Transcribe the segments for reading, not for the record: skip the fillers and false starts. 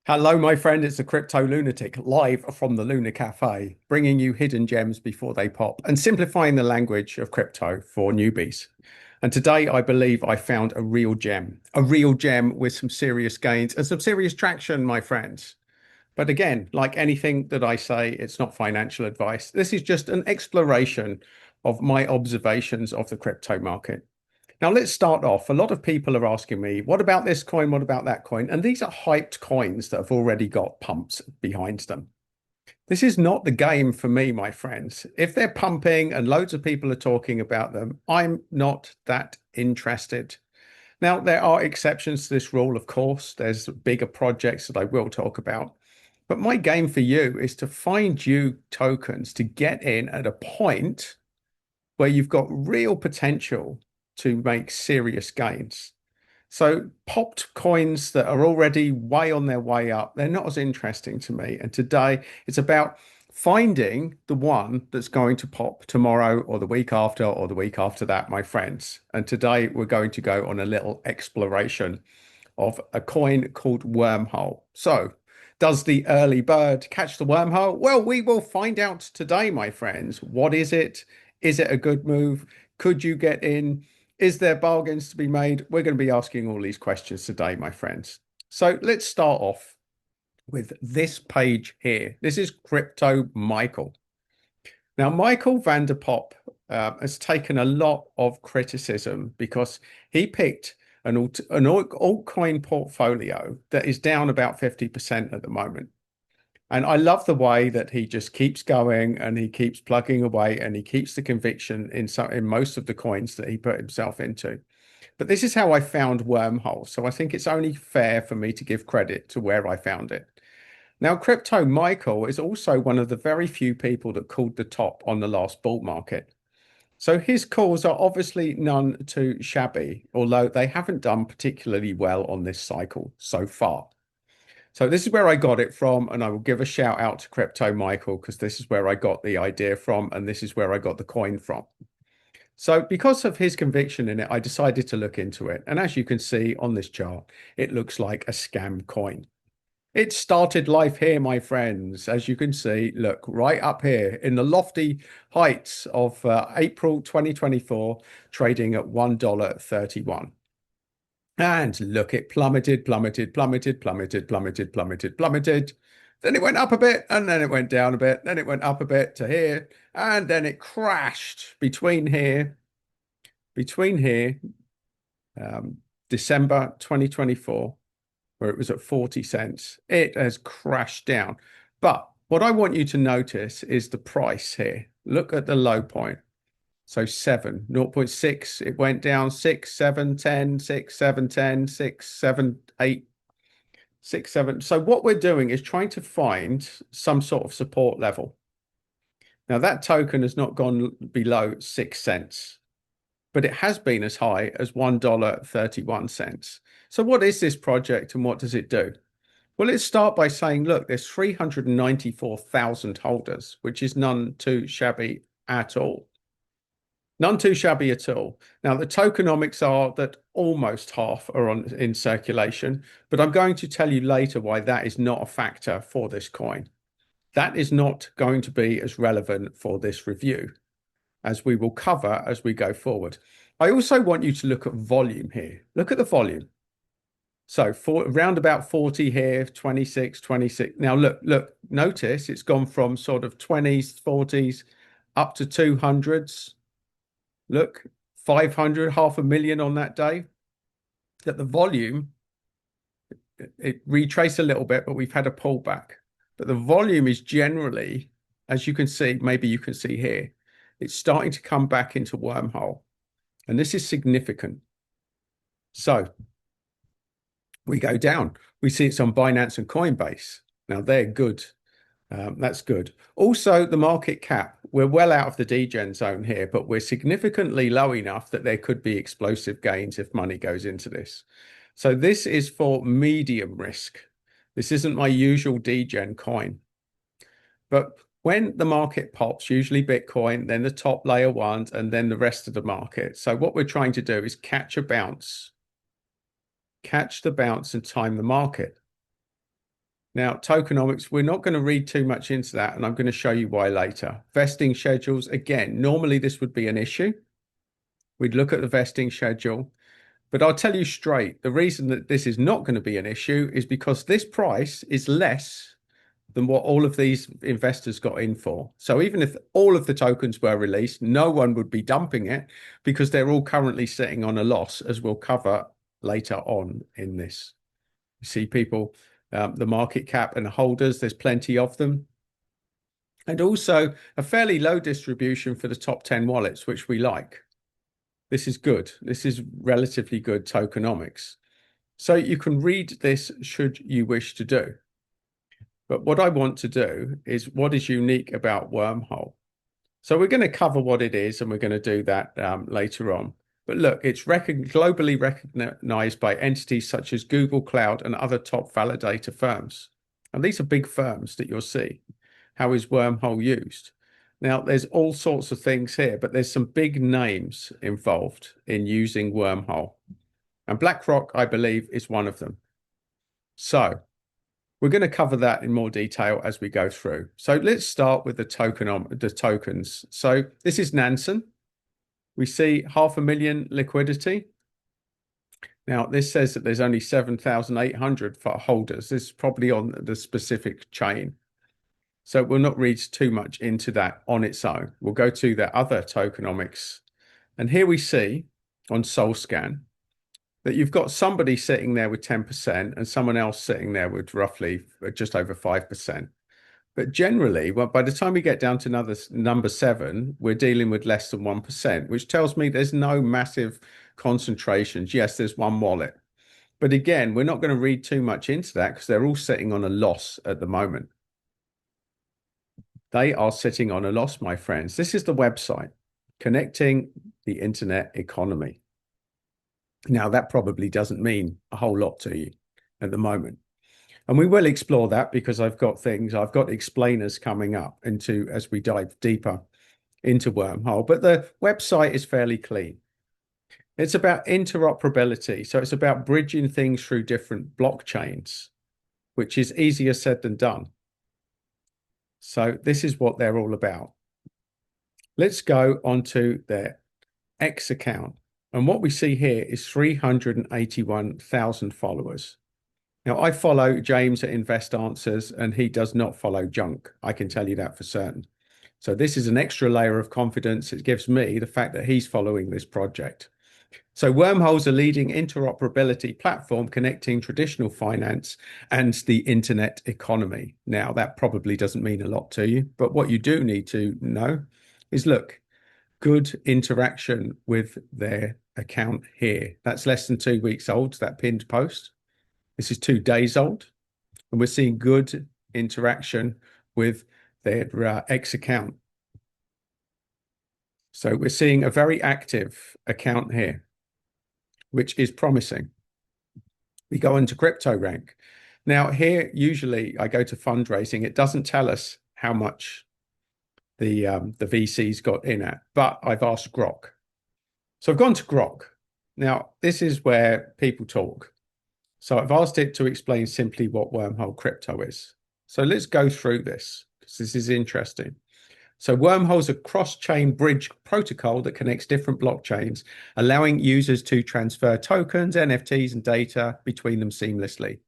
Hello, my friend. It's the Crypto Lunatic live from the Lunar Café, bringing you hidden gems before they pop and simplifying the language of crypto for newbies. And today, I believe I found a real gem with some serious gains and some serious traction, my friends. But again, like anything that I say, it's not financial advice. This is just an exploration of my observations of the crypto market. Now, let's start off. A lot of people are asking me, what about this coin? What about that coin? And these are hyped coins that have already got pumps behind them. This is not the game for me, my friends. If they're pumping and loads of people are talking about them, I'm not that interested. Now, there are exceptions to this rule, of course. There's bigger projects that I will talk about. But my game for you is to find you tokens to get in at a point where you've got real potential to make serious gains. So popped coins that are already way on their way up, they're not as interesting to me. And today it's about finding the one that's going to pop tomorrow or the week after that, my friends. And today we're going to go on a little exploration of a coin called Wormhole. So does the early bird catch the wormhole? Well, we will find out today, my friends. What is it? Is it a good move? Could you get in? Is there bargains to be made? We're going to be asking all these questions today, my friends. So let's start off with this page here. This is Crypto Michael. Now, Michael Vanderpop has taken a lot of criticism because he picked an altcoin portfolio that is down about 50% at the moment. And I love the way that he just keeps going and he keeps plugging away and he keeps the conviction in most of the coins that he put himself into. But this is how I found Wormhole. So I think it's only fair for me to give credit to where I found it. Now, Crypto Michael is also one of the very few people that called the top on the last bull market. So his calls are obviously none too shabby, although they haven't done particularly well on this cycle so far. So this is where I got it from, and I will give a shout out to Crypto Michael because this is where I got the idea from, and this is where I got the coin from. So because of his conviction in it, I decided to look into it. And as you can see on this chart, it looks like a scam coin. It started life here, my friends. As you can see, look right up here in the lofty heights of April 2024, trading at $1.31. And look, it plummeted, plummeted, plummeted, plummeted, plummeted, plummeted, plummeted. Then it went up a bit, and then it went down a bit. Then it went up a bit to here, and then it crashed between here, December 2024, where it was at 40 cents. It has crashed down. But what I want you to notice is the price here. Look at the low point. So 7, 0.6, it went down 6, 7, 10, 6, 7, 10, 6, 7, 8, 6, 7. So what we're doing is trying to find some sort of support level. Now that token has not gone below 6 cents, but it has been as high as $1.31. So what is this project and what does it do? Well, let's start by saying, look, there's 394,000 holders, which is none too shabby at all. None too shabby at all. Now, the tokenomics are that almost half are in circulation, but I'm going to tell you later why that is not a factor for this coin. That is not going to be as relevant for this review, as we will cover as we go forward. I also want you to look at volume here. Look at the volume. So for around about 40 here, 26, 26. Now look, notice it's gone from sort of 20s, 40s up to 200s. Look, 500, 500,000 on that day. That the volume, it retraced a little bit, but we've had a pullback. But the volume is generally, as you can see, maybe you can see here, it's starting to come back into wormhole. And this is significant. So we go down. We see it's on Binance and Coinbase. Now they're good. That's good. Also, the market cap, we're well out of the degen zone here, but we're significantly low enough that there could be explosive gains if money goes into this. So this is for medium risk. This isn't my usual degen coin. But when the market pops, usually Bitcoin, then the top layer ones, and then the rest of the market. So what we're trying to do is catch the bounce and time the market. Now, tokenomics, we're not going to read too much into that, and I'm going to show you why later. Vesting schedules, again, normally this would be an issue. We'd look at the vesting schedule, but I'll tell you straight, the reason that this is not going to be an issue is because this price is less than what all of these investors got in for. So even if all of the tokens were released, no one would be dumping it because they're all currently sitting on a loss, as we'll cover later on in this. You see people, the market cap and holders, there's plenty of them. And also a fairly low distribution for the top 10 wallets, which we like. This is good. This is relatively good tokenomics. So you can read this should you wish to do. But what I want to do is what is unique about Wormhole. So we're going to cover what it is, and we're going to do that later on. But look, it's globally recognized by entities such as Google Cloud and other top validator firms. And these are big firms that you'll see. How is Wormhole used? Now, there's all sorts of things here, but there's some big names involved in using Wormhole. And BlackRock, I believe, is one of them. So we're going to cover that in more detail as we go through. So let's start with the tokens. So this is Nansen. We see 500,000 liquidity. Now, this says that there's only 7,800 for holders. This is probably on the specific chain. So we'll not read too much into that on its own. We'll go to the other tokenomics. And here we see on SolScan that you've got somebody sitting there with 10% and someone else sitting there with roughly just over 5%. But generally, well, by the time we get down to number 7, we're dealing with less than 1%, which tells me there's no massive concentrations. Yes, there's one wallet. But again, we're not going to read too much into that because they're all sitting on a loss at the moment. They are sitting on a loss, my friends. This is the website, Connecting the Internet Economy. Now, that probably doesn't mean a whole lot to you at the moment. And we will explore that because I've got explainers coming up as we dive deeper into Wormhole. But the website is fairly clean. It's about interoperability. So it's about bridging things through different blockchains, which is easier said than done. So this is what they're all about. Let's go onto their X account. And what we see here is 381,000 followers. Now, I follow James at Invest Answers, and he does not follow junk. I can tell you that for certain. So this is an extra layer of confidence. It gives me the fact that he's following this project. So Wormhole's a leading interoperability platform connecting traditional finance and the internet economy. Now, that probably doesn't mean a lot to you, but what you do need to know is, look, good interaction with their account here. That's less than 2 weeks old, that pinned post. This is 2 days old, and we're seeing good interaction with their X account. So we're seeing a very active account here, which is promising. We go into crypto rank. Now here, usually I go to fundraising. It doesn't tell us how much the VCs got in at, but I've asked Grok. So I've gone to Grok. Now, this is where people talk. So I've asked it to explain simply what Wormhole crypto is. So let's go through this because this is interesting. So Wormhole's a cross-chain bridge protocol that connects different blockchains, allowing users to transfer tokens, NFTs, and data between them seamlessly,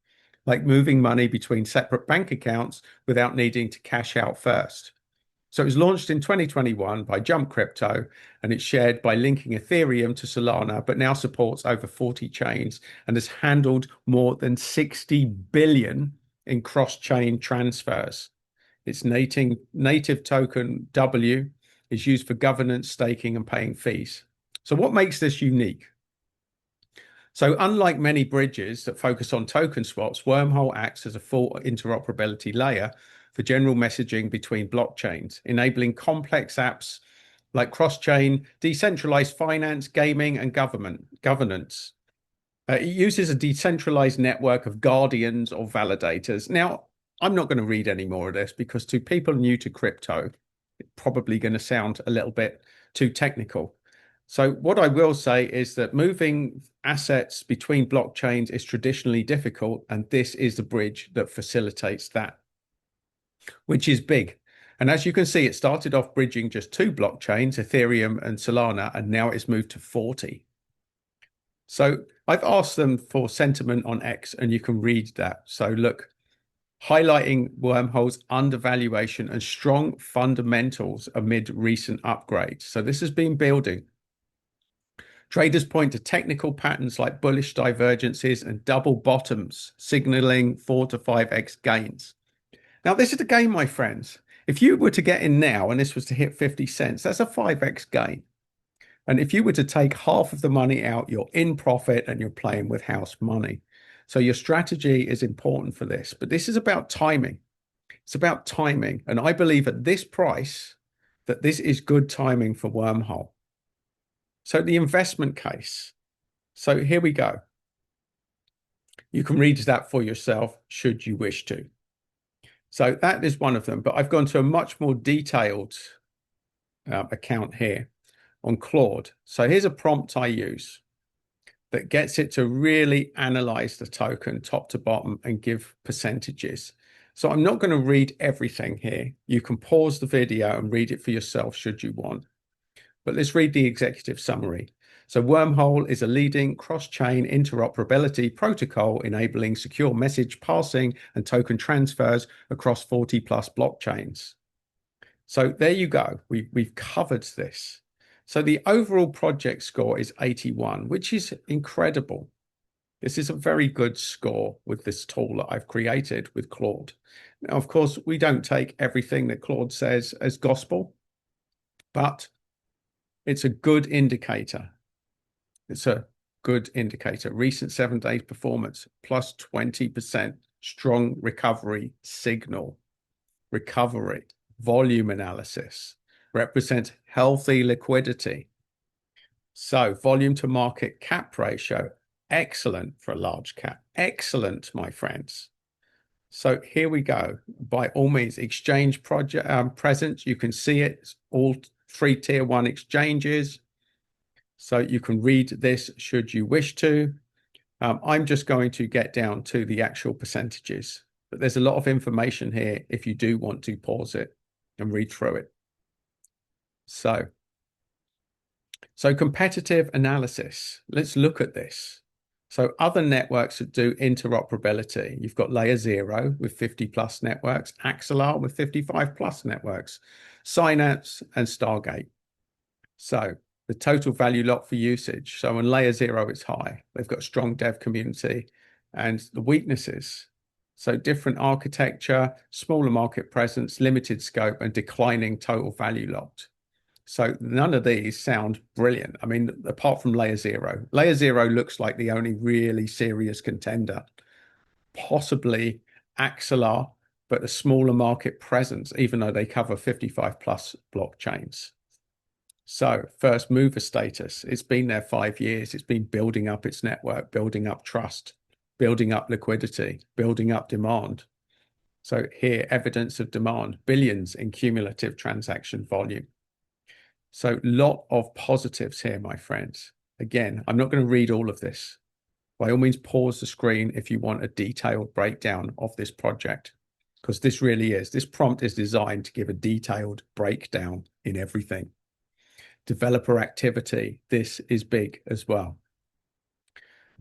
like moving money between separate bank accounts without needing to cash out first. So it was launched in 2021 by Jump Crypto, and it's shared by linking Ethereum to Solana, but now supports over 40 chains and has handled more than 60 billion in cross-chain transfers. Its native token W is used for governance, staking, and paying fees. So what makes this unique? So unlike many bridges that focus on token swaps, Wormhole acts as a full interoperability layer for general messaging between blockchains, enabling complex apps like cross-chain, decentralized finance, gaming, and governance. It uses a decentralized network of guardians or validators. Now, I'm not going to read any more of this because to people new to crypto, it's probably going to sound a little bit too technical. So what I will say is that moving assets between blockchains is traditionally difficult, and this is the bridge that facilitates that, which is big. And as you can see, it started off bridging just two blockchains, Ethereum and Solana, and now it's moved to 40. So I've asked them for sentiment on X, and you can read that. So look, highlighting Wormhole's undervaluation and strong fundamentals amid recent upgrades. So this has been building. Traders point to technical patterns like bullish divergences and double bottoms, signaling 4 to 5x gains. Now, this is the game, my friends. If you were to get in now and this was to hit 50 cents, that's a 5x gain. And if you were to take half of the money out, you're in profit and you're playing with house money. So your strategy is important for this, but this is about timing. It's about timing. And I believe at this price that this is good timing for Wormhole. So the investment case. So here we go. You can read that for yourself should you wish to. So that is one of them, but I've gone to a much more detailed account here on Claude. So here's a prompt I use that gets it to really analyze the token top to bottom and give percentages. So I'm not going to read everything here. You can pause the video and read it for yourself should you want. But let's read the executive summary. So Wormhole is a leading cross-chain interoperability protocol enabling secure message passing and token transfers across 40 plus blockchains. So there you go. We've covered this. So the overall project score is 81, which is incredible. This is a very good score with this tool that I've created with Claude. Now, of course, we don't take everything that Claude says as gospel, but it's a good indicator. It's a good indicator. Recent 7 days performance, plus 20%. Strong recovery signal. Recovery. Volume analysis. Represents healthy liquidity. So volume to market cap ratio. Excellent for a large cap. Excellent, my friends. So here we go. By all means, exchange project presence. You can see it. It's all 3 tier 1 exchanges. So you can read this should you wish to. I'm just going to get down to the actual percentages, but there's a lot of information here if you do want to pause it and read through it. So competitive analysis. Let's look at this. So other networks that do interoperability, you've got Layer 0 with 50 plus networks, Axelar with 55 plus networks, Synapse and Stargate. So the total value locked for usage. So on Layer 0, it's high. They've got a strong dev community and the weaknesses. So different architecture, smaller market presence, limited scope, and declining total value locked. So none of these sound brilliant. I mean, apart from Layer 0. Layer 0 looks like the only really serious contender. Possibly Axelar, but a smaller market presence, even though they cover 55 plus blockchains. So first mover status, it's been there 5 years. It's been building up its network, building up trust, building up liquidity, building up demand. So here, evidence of demand, billions in cumulative transaction volume. So lot of positives here, my friends. Again, I'm not going to read all of this. By all means, pause the screen if you want a detailed breakdown of this project, because this really is. This prompt is designed to give a detailed breakdown in everything. Developer activity, this is big as well.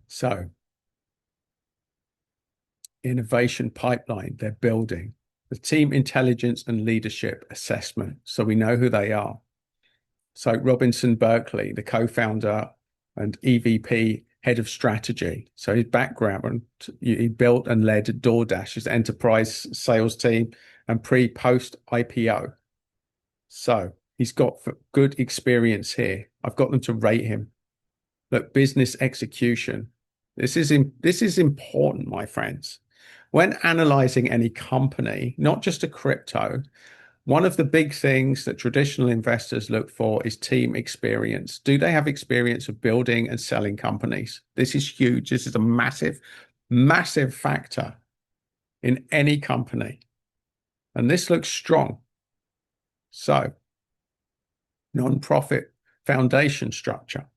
So innovation pipeline, they're building. The team intelligence and leadership assessment, so we know who they are. So Robinson Berkeley, the co-founder and EVP head of strategy. So his background, he built and led DoorDash's enterprise sales team and pre-post IPO. So he's got good experience here. I've got them to rate him. Look, business execution. This is important, my friends. When analyzing any company, not just a crypto, one of the big things that traditional investors look for is team experience. Do they have experience of building and selling companies? This is huge. This is a massive, massive factor in any company. And this looks strong. So non-profit foundation structure.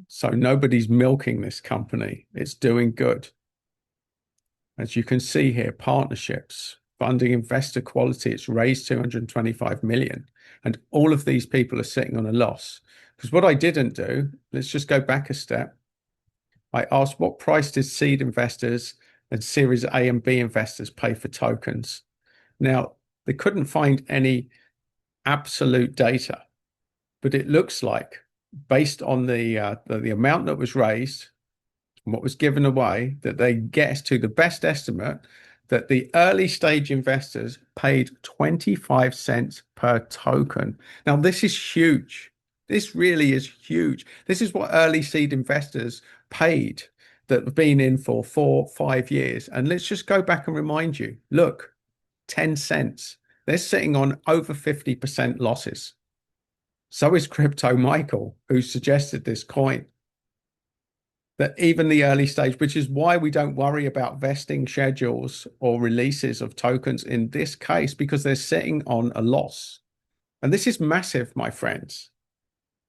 So nobody's milking this company. It's doing good. As you can see here, partnerships, funding, investor quality, it's raised 225 million. And all of these people are sitting on a loss. Because what I didn't do, let's just go back a step. I asked what price did seed investors and Series A and B investors pay for tokens? Now, they couldn't find any absolute data, but it looks like based on the amount that was raised and what was given away, that they guessed to the best estimate that the early stage investors paid 25 cents per token. Now, this is huge. This really is huge. This is what early seed investors paid that have been in for 4-5 years. And let's just go back and remind you, look, 10 cents. They're sitting on over 50% losses. So is Crypto Michael, who suggested this coin. That even the early stage, which is why we don't worry about vesting schedules or releases of tokens in this case, because they're sitting on a loss. And this is massive, my friends.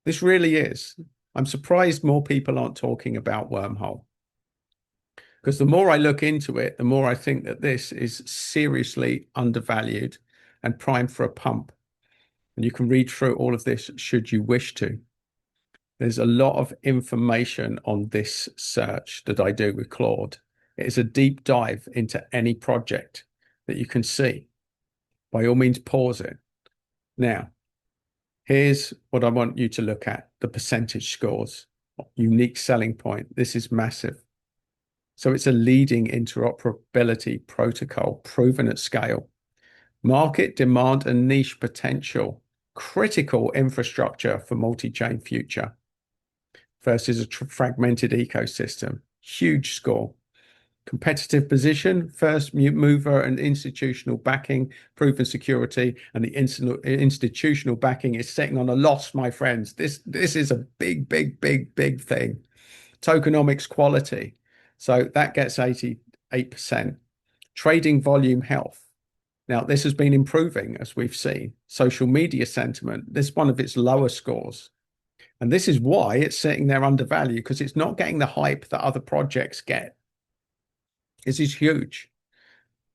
This really is. I'm surprised more people aren't talking about Wormhole. Because the more I look into it, the more I think that this is seriously undervalued and primed for a pump. And you can read through all of this should you wish to. There's a lot of information on this search that I do with Claude. It is a deep dive into any project that you can see. By all means, pause it. Now, here's what I want you to look at, the percentage scores, unique selling point. This is massive. So it's a leading interoperability protocol, proven at scale. Market demand and niche potential, critical infrastructure for multi-chain future versus a fragmented ecosystem. Huge score. Competitive position, first mover and institutional backing, proven security, and the institutional backing is sitting on a loss, my friends. This is a big thing. Tokenomics quality. So that gets 88%. Trading volume health. Now, this has been improving, as we've seen. Social media sentiment, this is one of its lower scores. And this is why it's sitting there undervalued, because it's not getting the hype that other projects get. This is huge.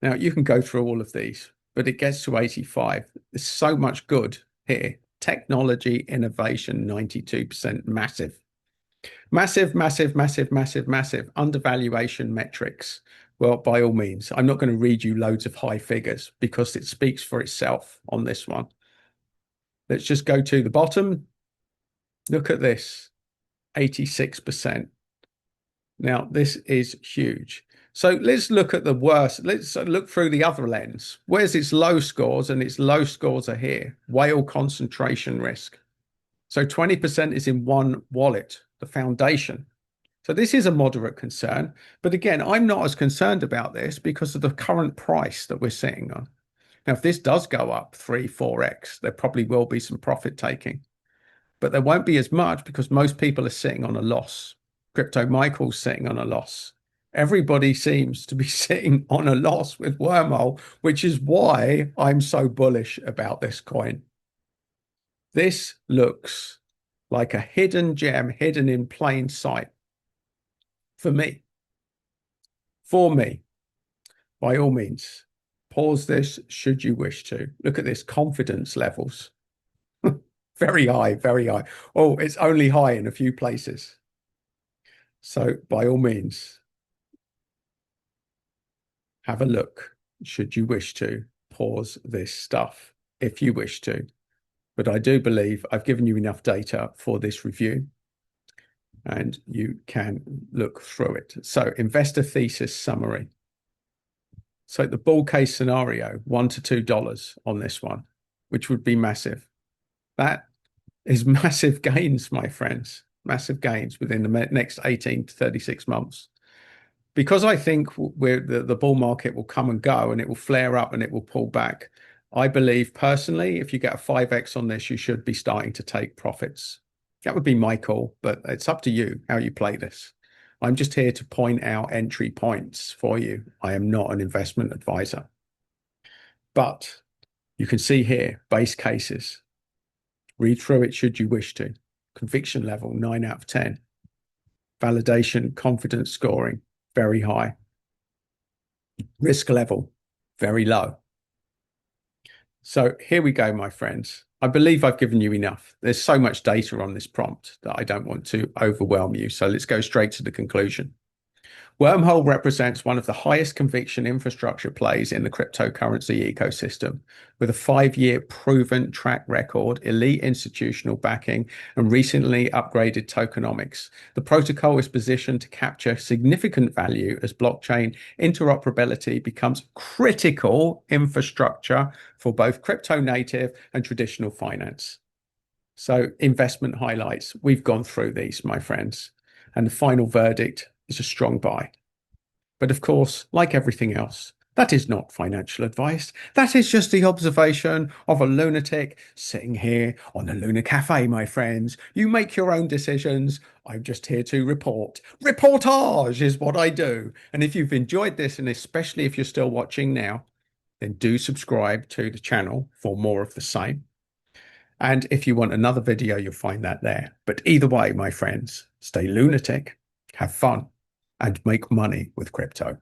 Now, you can go through all of these, but it gets to 85. There's so much good here. Technology, innovation, 92%, massive. Massive. Undervaluation metrics. Well, by all means, I'm not going to read you loads of high figures because it speaks for itself on this one. Let's just go to the bottom. Look at this, 86%. Now, this is huge. So let's look at the worst. Let's look through the other lens. Where's its low scores? And its low scores are here. Whale concentration risk. So 20% is in one wallet, the foundation. So this is a moderate concern. But again, I'm not as concerned about this because of the current price that we're sitting on. Now, if this does go up 3-4x, there probably will be some profit taking. But there won't be as much because most people are sitting on a loss. Crypto Michael's sitting on a loss. Everybody seems to be sitting on a loss with Wormhole, which is why I'm so bullish about this coin. This looks like a hidden gem, hidden in plain sight. For me, by all means, pause this should you wish to. Look at this, confidence levels. Very high, very high. Oh, it's only high in a few places. So by all means, have a look should you wish to. Pause this stuff if you wish to. But I do believe I've given you enough data for this review and you can look through it. So investor thesis summary. So the bull case scenario, $1 to $2 on this one, which would be massive. That is massive gains, my friends, massive gains within the next 18 to 36 months. Because I think the bull market will come and go and it will flare up and it will pull back. I believe personally, if you get a 5x on this, you should be starting to take profits. That would be my call, but it's up to you how you play this. I'm just here to point out entry points for you. I am not an investment advisor. But you can see here, base cases. Read through it should you wish to. Conviction level, 9 out of 10. Validation, confidence scoring, very high. Risk level, very low. So here we go, my friends. I believe I've given you enough. There's so much data on this prompt that I don't want to overwhelm you. So let's go straight to the conclusion. Wormhole represents one of the highest conviction infrastructure plays in the cryptocurrency ecosystem, with a 5-year proven track record, elite institutional backing, and recently upgraded tokenomics. The protocol is positioned to capture significant value as blockchain interoperability becomes critical infrastructure for both crypto native and traditional finance. So, investment highlights. We've gone through these, my friends, and the final verdict is a strong buy. But of course, like everything else, that is not financial advice. That is just the observation of a lunatic sitting here on the Lunar Café, my friends. You make your own decisions. I'm just here to report. Reportage is what I do. And if you've enjoyed this, and especially if you're still watching now, then do subscribe to the channel for more of the same. And if you want another video, you'll find that there. But either way, my friends, stay lunatic, have fun, and make money with crypto.